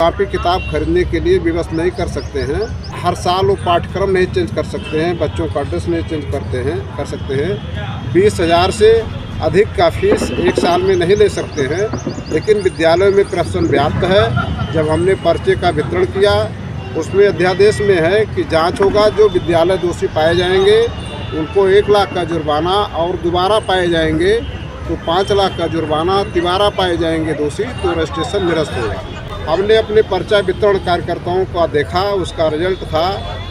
Copy किताब खरीदने के लिए विवश नहीं कर सकते हैं। हर साल वो पाठ्यक्रम नहीं चेंज कर सकते हैं, बच्चों का ड्रेस नहीं चेंज कर सकते हैं। 20,000 से अधिक का फीस एक साल में नहीं ले सकते हैं। लेकिन विद्यालयों में प्रश्न व्याप्त है। जब हमने पर्चे का वितरण किया, उसमें अध्यादेश में है कि जांच होगा, जो विद्यालय दोषी पाए जाएंगे उनको 1 लाख का जुर्माना, और दोबारा पाए जाएंगे तो 5 लाख का जुर्माना, तिबारा पाए जाएंगे दोषी तो रजिस्ट्रेशन निरस्त होगा। हमने अपने पर्चा वितरण कार्यकर्ताओं का देखा, उसका रिजल्ट था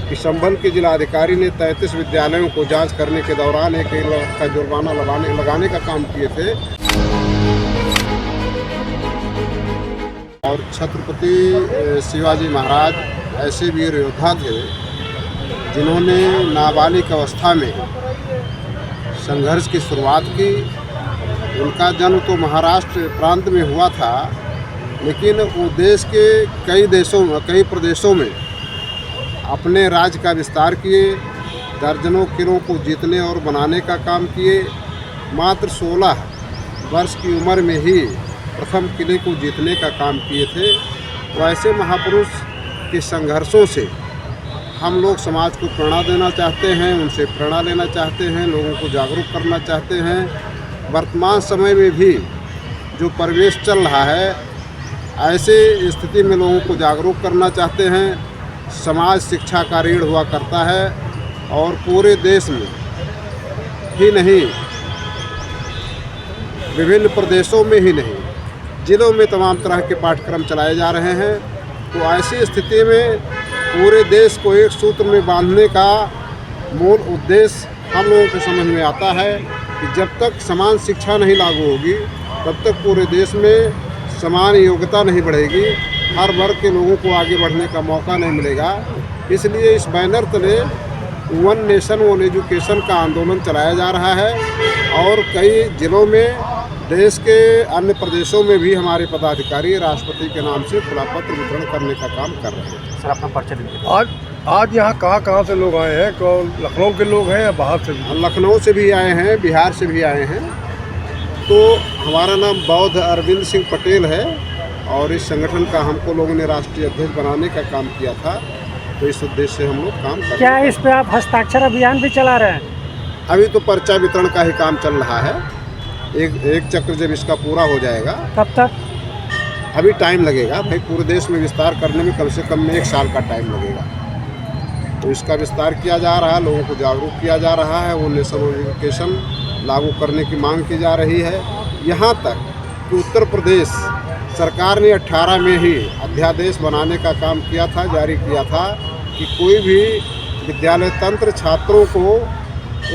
कि संभल के जिलाधिकारी ने 33 विद्यालयों को जांच करने के दौरान 1 लाख का जुर्माना लगाने का काम किए थे। और छत्रपति शिवाजी महाराज ऐसे वीर योद्धा थे जिन्होंने नाबालिग अवस्था में संघर्ष की शुरुआत की। उनका जन्म तो महाराष्ट्र प्रांत में हुआ था, लेकिन वो देश के कई प्रदेशों में अपने राज्य का विस्तार किए, दर्जनों किलों को जीतने और बनाने का काम किए। मात्र 16 वर्ष की उम्र में ही प्रथम किले को जीतने का काम किए थे। तो ऐसे महापुरुष के संघर्षों से हम लोग समाज को प्रेरणा देना चाहते हैं, उनसे प्रेरणा लेना चाहते हैं, लोगों को जागरूक करना चाहते हैं। वर्तमान समय में भी जो परिवेश चल रहा है, ऐसे स्थिति में लोगों को जागरूक करना चाहते हैं। समाज शिक्षा का ऋण हुआ करता है और पूरे देश में ही नहीं, विभिन्न प्रदेशों में ही नहीं, जिलों में तमाम तरह के पाठ्यक्रम चलाए जा रहे हैं। तो ऐसी स्थिति में पूरे देश को एक सूत्र में बांधने का मूल उद्देश्य हम लोगों को समझ में आता है कि जब तक समान शिक्षा नहीं लागू होगी, तब तक पूरे देश में समान योग्यता नहीं बढ़ेगी, हर वर्ग के लोगों को आगे बढ़ने का मौका नहीं मिलेगा। इसलिए इस बैनर तले वन नेशन वन एजुकेशन का आंदोलन चलाया जा रहा है और कई जिलों में, देश के अन्य प्रदेशों में भी हमारे पदाधिकारी राष्ट्रपति के नाम से खुला पत्र वितरण करने का काम कर रहे हैं। सर, अपना परिचय दीजिए। आज यहाँ कहाँ से लोग आए हैं? लखनऊ के लोग हैं या बाहर से? लखनऊ से भी आए हैं, बिहार से भी आए हैं। तो हमारा नाम बौद्ध अरविंद सिंह पटेल है और इस संगठन का हमको लोगों ने राष्ट्रीय अध्यक्ष बनाने का काम किया था। तो इस उद्देश्य से हम लोग काम कर रहे हैं। क्या इस पे आप हस्ताक्षर अभियान भी चला रहे हैं? अभी तो पर्चा वितरण का ही काम चल रहा है। एक चक्र जब इसका पूरा हो जाएगा, कब तक? अभी टाइम लगेगा भाई, पूरे देश में विस्तार करने में कम से कम 1 साल का टाइम लगेगा। तो इसका विस्तार किया जा रहा है, लोगों को जागरूक किया जा रहा है, वो नेशनल एजुकेशन लागू करने की मांग की जा रही है। यहाँ तक कि उत्तर प्रदेश सरकार ने 18 में ही अध्यादेश बनाने का काम किया था, जारी किया था कि कोई भी विद्यालय तंत्र छात्रों को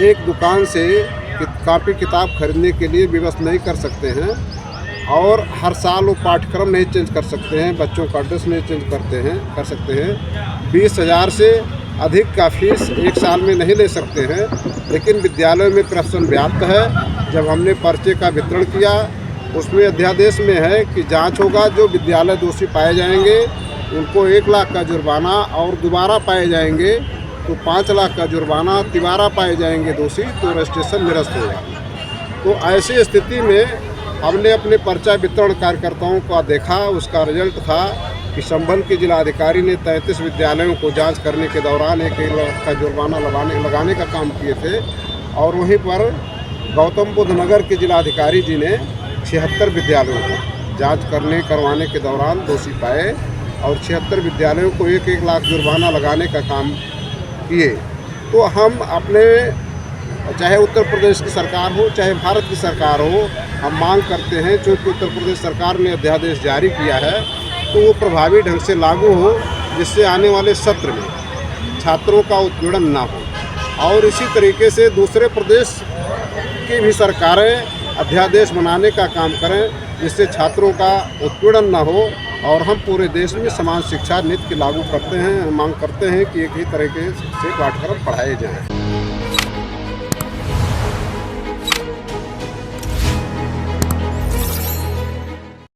एक दुकान से कापी किताब खरीदने के लिए विवश नहीं कर सकते हैं। और हर साल वो पाठ्यक्रम नहीं चेंज कर सकते हैं, बच्चों का ड्रेस नहीं चेंज कर सकते हैं। 20,000 से अधिक का फीस एक साल में नहीं ले सकते हैं। लेकिन विद्यालयों में प्रश्न व्याप्त है। जब हमने पर्चे का वितरण किया, उसमें अध्यादेश में है कि जांच होगा, जो विद्यालय दोषी पाए जाएंगे उनको 1 लाख का जुर्माना, और दोबारा पाए जाएंगे तो 5 लाख का जुर्माना, तिबारा पाए जाएंगे दोषी तो रजिस्ट्रेशन निरस्त होगा। तो ऐसी स्थिति में हमने अपने पर्चा वितरण कार्यकर्ताओं का देखा, उसका रिजल्ट था कि संभल के जिलाधिकारी ने 33 विद्यालयों को जांच करने के दौरान 1 लाख का जुर्माना लगाने का काम किए थे। और वहीं पर गौतम बुद्ध नगर के जिलाधिकारी जी ने 76 विद्यालयों को जांच करवाने के दौरान दोषी पाए और 76 विद्यालयों को 1 लाख जुर्माना लगाने का काम किए। तो हम अपने, चाहे उत्तर प्रदेश की सरकार हो चाहे भारत की सरकार हो, हम मांग करते हैं, चूँकि उत्तर प्रदेश सरकार ने अध्यादेश जारी किया है तो वो प्रभावी ढंग से लागू हो, जिससे आने वाले सत्र में छात्रों का उत्पीड़न ना हो। और इसी तरीके से दूसरे प्रदेश की भी सरकारें अध्यादेश बनाने का काम करें, जिससे छात्रों का उत्पीड़न ना हो और हम पूरे देश में समान शिक्षा नीति लागू करते हैं। मांग करते हैं कि एक ही तरीके से पाठ्यक्रम पढ़ाए जाएँ।